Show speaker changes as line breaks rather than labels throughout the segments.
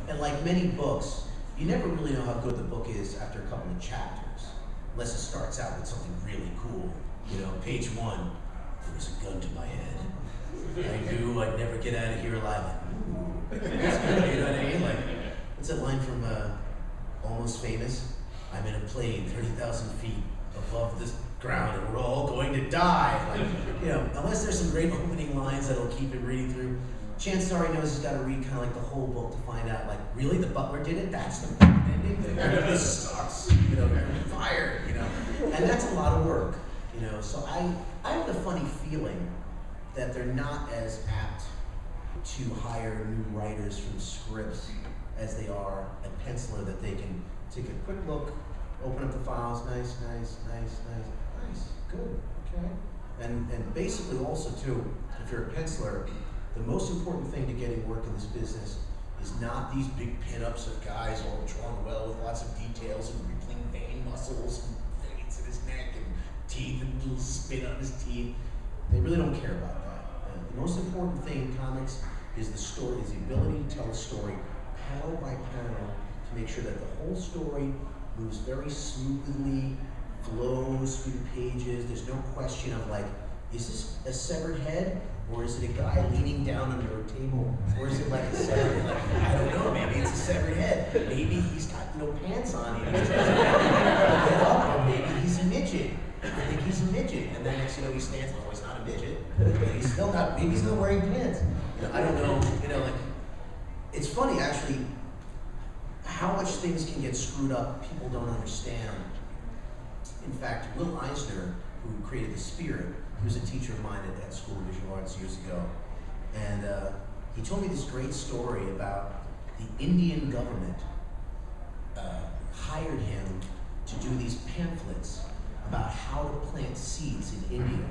And like many books, you never really know how good the book is after a couple of chapters, unless it starts out with something really cool. You know, page 1, there was a gun to my head. I knew I'd never get out of here alive. You know what I mean? Like, what's that line from Almost Famous? I'm in a plane 30,000 feet above this ground and we're all going to die. Like, you know, unless there's some great opening lines that'll keep it reading through, chances are he knows he's got to read kind of like the whole book to find out, like, really, the butler did it? That's the ending? This sucks. You know, you're fired, you know? And that's a lot of work, you know? So I have the funny feeling that they're not as apt to hire new writers from scripts as they are a penciler, that they can take a quick look, open up the files, nice, good, okay. And basically also too, if you're a penciler, the most important thing to getting work in this business is not these big pinups of guys all drawn well with lots of details and rippling vein muscles and veins in his neck and teeth and little spit on his teeth. They really don't care about that. The most important thing in comics is the story, is the ability to tell a story panel by panel to make sure that the whole story moves very smoothly, flows through the pages. There's no question of like, is this a severed head? Or is it a guy leaning down under a table? Or is it like a severed, like, I don't know, maybe it's a severed head. Maybe he's got no pants on and he's trying to get up, or maybe he's a midget. I think he's a midget. And then next you know he stands, oh, he's not a midget. But he's still not, maybe he's not wearing pants. You know, I don't know, you know, like, it's funny actually how much things can get screwed up people don't understand. In fact, Will Eisner, who created The Spirit, he was a teacher of mine at School of Visual Arts years ago. And he told me this great story about the Indian government hired him to do these pamphlets about how to plant seeds in India.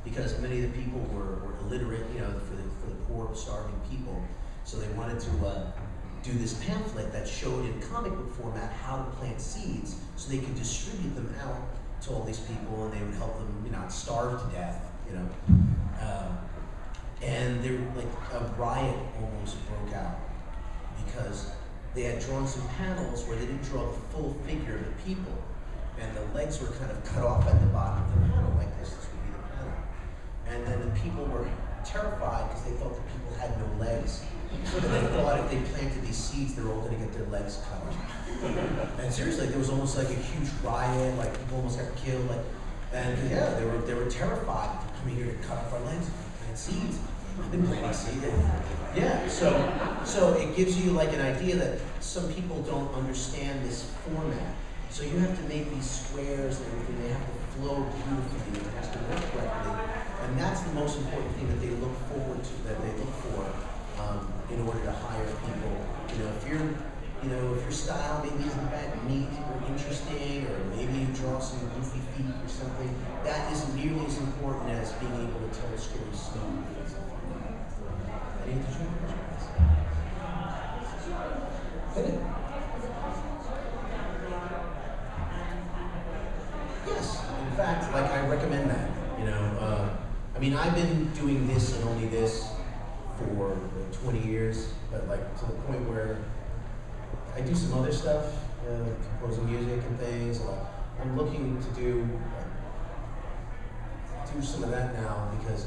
Because many of the people were illiterate, you know, for the poor, starving people. So they wanted to do this pamphlet that showed in comic book format how to plant seeds so they could distribute them out to all these people and they would help them, you know, not starve to death, you know. And there, like, a riot almost broke out because they had drawn some panels where they didn't draw the full figure of the people. And the legs were kind of cut off at the bottom of the panel like this. This would be the panel. And then the people were terrified because they thought the people had no legs. So they thought if they planted these seeds, they were all going to get their legs cut off. And seriously, there was almost like a huge riot, like people almost got killed. Like, and yeah, they were terrified to come here to cut off our legs and plant seeds. I've been planting seeds. Yeah, so it gives you like an idea that some people don't understand this format. So you have to make these squares and everything. They have to flow beautifully. It has to work correctly. And that's the most important thing that they look forward to, that they look for in order to hire people. You know, if your style maybe isn't that neat or interesting, or maybe you draw some goofy feet or something, that isn't nearly as important as being able to tell a story smoothly and stuff like that. Any additional questions? Good. Yes, in fact, like I recommend that. You know, I mean, I've been doing this and only this for 20 years, but like to the point where I do some other stuff, composing music and things. Like, I'm looking to do some of that now because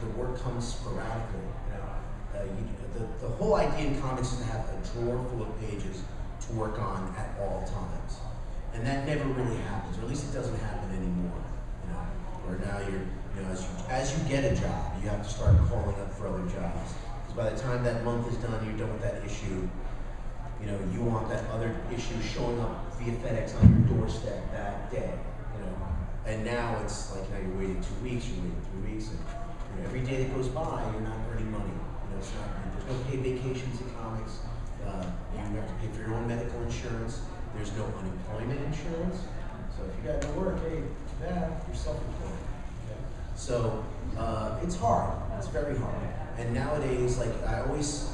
the work comes sporadically. You know, the whole idea in comics is to have a drawer full of pages to work on at all times. And that never really happens, or at least it doesn't happen anymore. You know, where now as you get a job, you have to start calling up for other jobs. Because by the time that month is done, you're done with that issue. You know, you want that other issue showing up via FedEx on your doorstep that day. You know, and now it's like now you're waiting 2 weeks, you're waiting 3 weeks, and you know, every day that goes by, you're not earning money. You know, there's no paid vacations in comics. You have to pay for your own medical insurance. There's no unemployment insurance. So if you got no work, hey, too bad, you're self-employed. Okay? So it's hard. It's very hard. And nowadays, like I always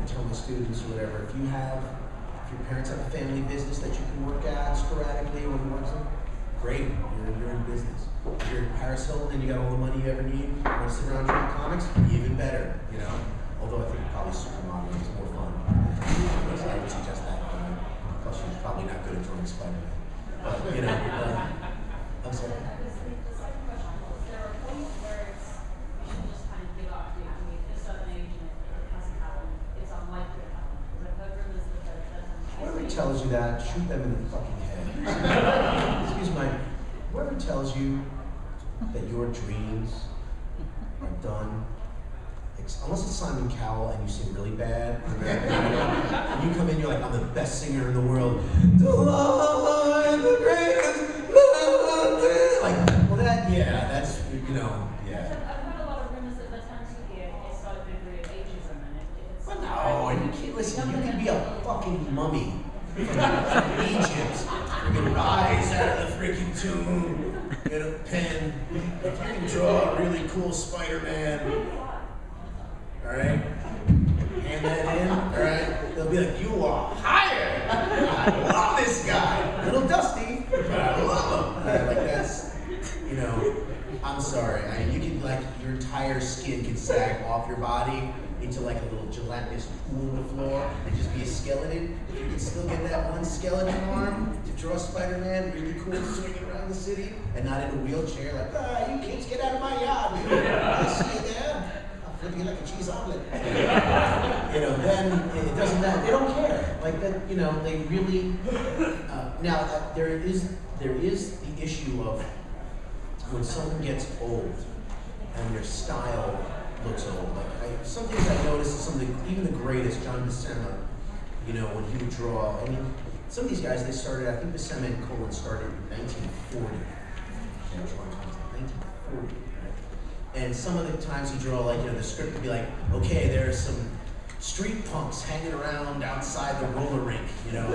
tell my students or whatever, if your parents have a family business that you can work at sporadically or work on, great, you're in business. If you're Paris Hilton and you got all the money you ever need, you want to sit around drawing comics, even better, you know. Although I think probably supermodeling is more fun. So I would suggest that. Plus, she's probably not good at drawing Spider-Man. But, you know, I'm sorry. Whoever tells you that, shoot them in the fucking head. Excuse my. Whoever tells you that your dreams are done, unless it's Simon Cowell and you sing really bad, and you come in, you're like, I'm the best singer in the world. The greatest. Like, well, that, yeah, that's, you know, yeah.
I've heard a lot of rumors that the Tanzania is so degree of ageism in it.
Well, no, you can't, listen, you can be a fucking mummy from Egypt. You can rise out of the freaking tomb, get a pen. If you can draw a really cool Spider-Man, all right, hand that in, all right, they'll be like, you are hired. I love this guy. A little dusty, but I love him. Yeah, like that's, you know, I'm sorry. You can, like, your entire skin can sag off your body into like a little gelatinous pool on the floor and just be a skeleton. If you can still get that one skeleton arm to draw Spider-Man really cool swinging around the city and not in a wheelchair like, you kids get out of my yard. I see you there. I'll flip you like a cheese omelet. You know, then it doesn't matter. They don't care. Like that, you know, they really, now there is the issue of when someone gets old and their style looks old. Like some things I noticed, even the greatest, John Buscema, you know, when he would draw. I mean, some of these guys, they started. I think Buscema and Colan started in 1940. 1940. And some of the times he draw, like, you know, the script would be like, okay, there's some street punks hanging around outside the roller rink, you know.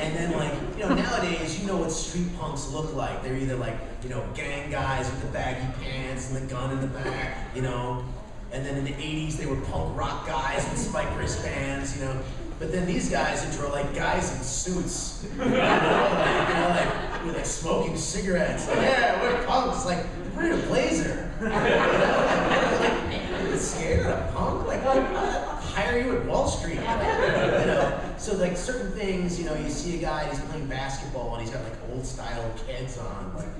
And then, like, you know, nowadays, you know what street punks look like. They're either like, you know, gang guys with the baggy pants and the gun in the back, you know. And then in the 80s, they were punk rock guys with spike wristbands, you know. But then these guys would draw like guys in suits, you know, like with like smoking cigarettes. Like, yeah, we're punks. Like, we're in a blazer. You know, like, you're scared of a punk? Like, I'll hire you at Wall Street. You know, so like certain things, you know, you see a guy, he's playing basketball and he's got like old style Keds on, like,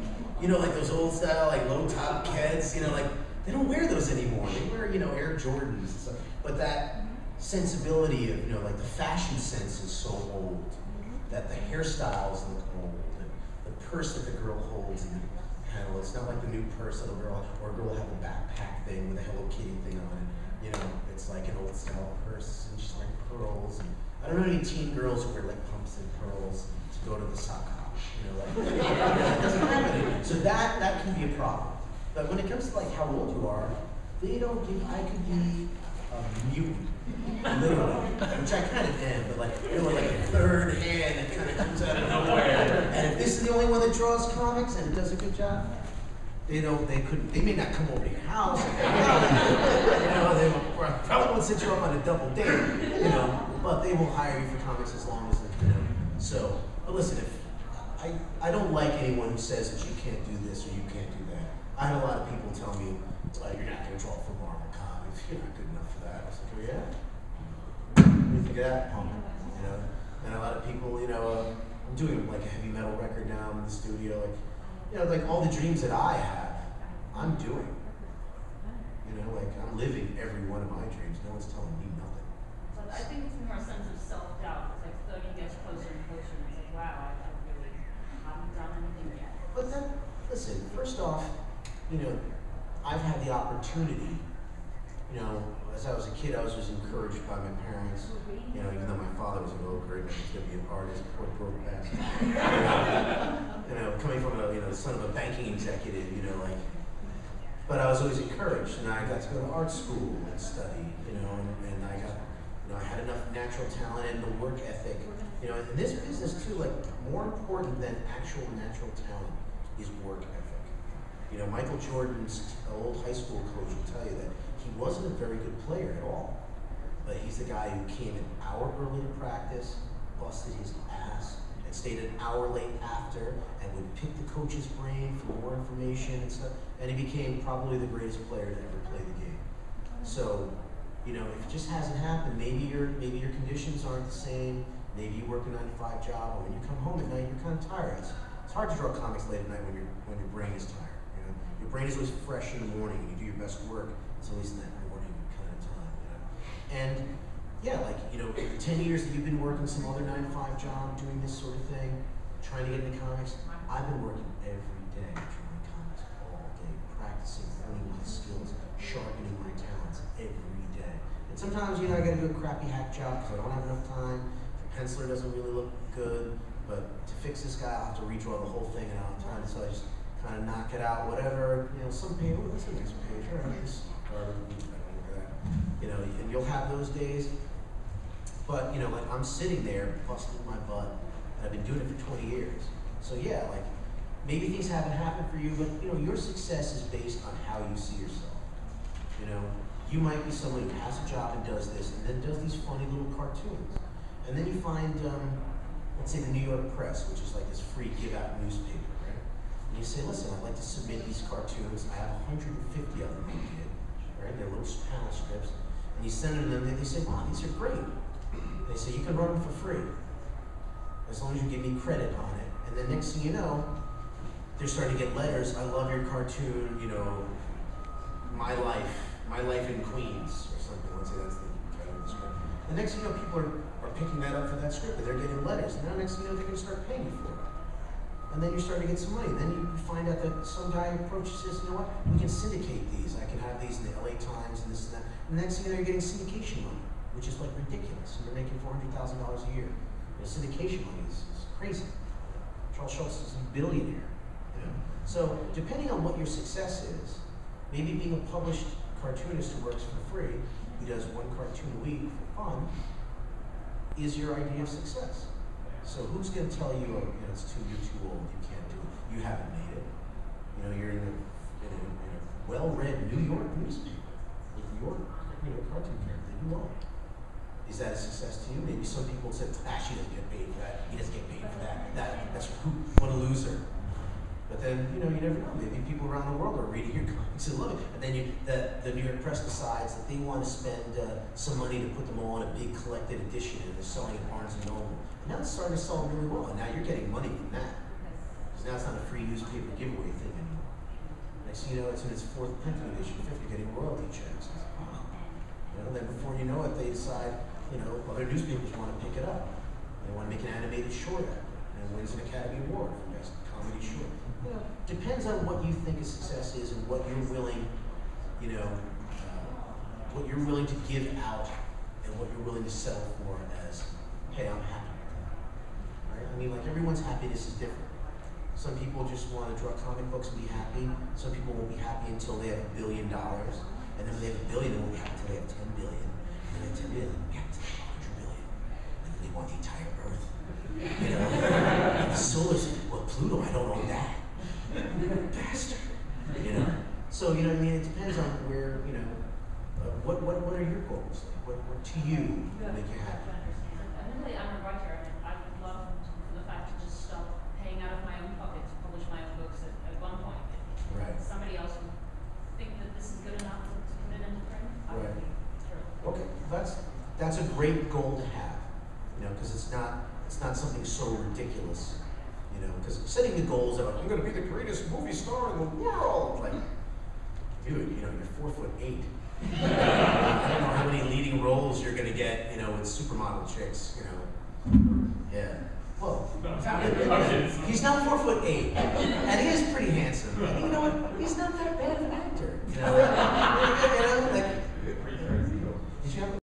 you know, like those old style like low top Keds, you know, like. They don't wear those anymore. They wear, you know, Air Jordans and stuff. But that sensibility of, you know, like the fashion sense is so old that the hairstyles look old. And the purse that the girl holds in the handle, it's not like the new purse that a girl, or a girl will have a backpack thing with a Hello Kitty thing on it. You know, it's like an old style purse and she's wearing pearls. And I don't know any teen girls who wear like pumps and pearls to go to the sock house. You know, like, it doesn't happen. So that can be a problem. But when it comes to like how old you are, they don't give, I could be a mutant, literally, which I kind of am, but like, you know, like a third hand that kind of comes out of nowhere. And if this is the only one that draws comics and does a good job, they may not come over to your house, you know, they probably won't set you up on a double date, you know, but they will hire you for comics as long as they, you know. So, but listen, if I don't like anyone who says that you can't do this or you can't do that. I had a lot of people tell me, you're not going to draw for Marvel Comics. You're not good enough for that. I was like, oh, yeah? What do you think of that? You know? And a lot of people, you know, I'm doing like a heavy metal record now in the studio. Like, you know, like all the dreams that I have, I'm doing. You know, like I'm living every one of my dreams. No one's telling me nothing.
But I think it's more a sense of self-doubt. It's like 30 gets closer and closer, and it's like, wow, I really haven't done anything yet.
But then, listen, first off, you know, I've had the opportunity, you know, as I was a kid, I was just encouraged by my parents, you know, even though my father was like, oh, great, he's going to be an artist, poor broke bastard. You know, coming from a, you know, the son of a banking executive, you know, like, but I was always encouraged, and I got to go to art school and study, you know, and I got, you know, I had enough natural talent and the work ethic, you know, in this business too, like, more important than actual natural talent is work ethic. You know, Michael Jordan's old high school coach will tell you that he wasn't a very good player at all. But he's the guy who came an hour early to practice, busted his ass, and stayed an hour late after, and would pick the coach's brain for more information and stuff. And he became probably the greatest player to ever play the game. So, you know, if it just hasn't happened, maybe your conditions aren't the same. Maybe you work a 9-to-5 job, and when you come home at night, you're kind of tired. It's hard to draw comics late at night when your brain is tired. You know, your brain is always fresh in the morning, and you do your best work. It's always in that morning kind of time. You know, and yeah, like, you know, the 10 years that you've been working some other 9-to-5 job, doing this sort of thing, trying to get into comics, I've been working every day drawing comics all day, practicing, honing my skills, sharpening my talents every day. And sometimes, you know, I gotta do a crappy hack job because I don't have enough time. The penciler doesn't really look good, but to fix this guy, I'll have to redraw the whole thing and I don't have time, so I just kind of knock it out, whatever. You know, some page, oh, that's a nice page, all right, this, I don't know that. You know, and you'll have those days, but, you know, like, I'm sitting there busting my butt, and I've been doing it for 20 years. So yeah, like, maybe things haven't happened for you, but, you know, your success is based on how you see yourself. You know, you might be someone who has a job and does this, and then does these funny little cartoons. And then you find, let's say the New York Press, which is like this free give-out newspaper, right? And you say, listen, I'd like to submit these cartoons. I have 150 of them you did, right? They're little panel strips. And you send them to them, and they say, wow, these are great. They say, you can run them for free, as long as you give me credit on it. And then next thing you know, they're starting to get letters. I love your cartoon, you know, my life in Queens, or something. Let's say that's the title of the script. The next thing you know, people are picking that up for that script, and they're getting letters. And now next thing you know, they're going to start paying you for it. And then you start to get some money. Then you find out that some guy approaches says, you know what, we can syndicate these. I can have these in the LA Times and this and that. And the next thing you know, you're getting syndication money, which is like ridiculous. And you're making $400,000 a year. You know, syndication money is crazy. Charles Schultz is a billionaire. You know? So depending on what your success is, maybe being a published cartoonist who works for free, who does one cartoon a week for fun, is your idea of success. So who's going to tell you, oh, you know, you're too old, you can't do it, you haven't made it. You know, you're in a well-read New York newspaper with your, you know, cartoon character that you love. Is that a success to you? Maybe some people say, she doesn't get paid for that. He doesn't get paid for that. That's what a loser. But then, you know, you never know. Maybe people around the world are reading your comics and love it. And then the New York Press decides that they want to spend some money to put them all in a big collected edition, and they're selling at Barnes & Noble. And now it's starting to sell really well, and now you're getting money from that. Because now it's not a free newspaper giveaway thing anymore. Next thing you know, it's in its 4th printing edition, 5th, you're getting royalty checks. Wow. You know, then before you know it, they decide, you know, other newspapers want to pick it up. They want to make an animated short out of it, and it wins an Academy Award for best comedy short. You know, depends on what you think a success is and what you're willing, you know, what you're willing to give out and what you're willing to settle for as, hey, I'm happy. Right? I mean, like, everyone's happiness is different. Some people just want to draw comic books and be happy. Some people won't be happy until they have $1 billion. And then when they have $1 billion, they won't be happy until they have 10 billion. And then they have 10 billion, they'll be happy until they have 100 billion. And then they want the entire Earth. You know? And the solar system, well, Pluto, I don't own that. Bastard. You know? So, you know what I mean? It depends on where, you know, what are your goals? Like, what to you make you happy?
Admittedly, I'm a writer, and I would love for the fact to just stop paying out of my own pocket to publish my own books at one point.
Right.
Somebody else would think that this is good enough to put it into print.
Right.
Sure.
Okay, that's a great goal to have, you know, because it's not something so ridiculous, you know, because setting the goals of, I'm going to be the greatest movie star in the world, like, dude, you know, you're 4'8". I don't know how many leading roles you're going to get, you know, with supermodel chicks, you know. Yeah. Well, he's not 4'8", and he is pretty handsome. And you know what? He's not that bad of an actor. You know,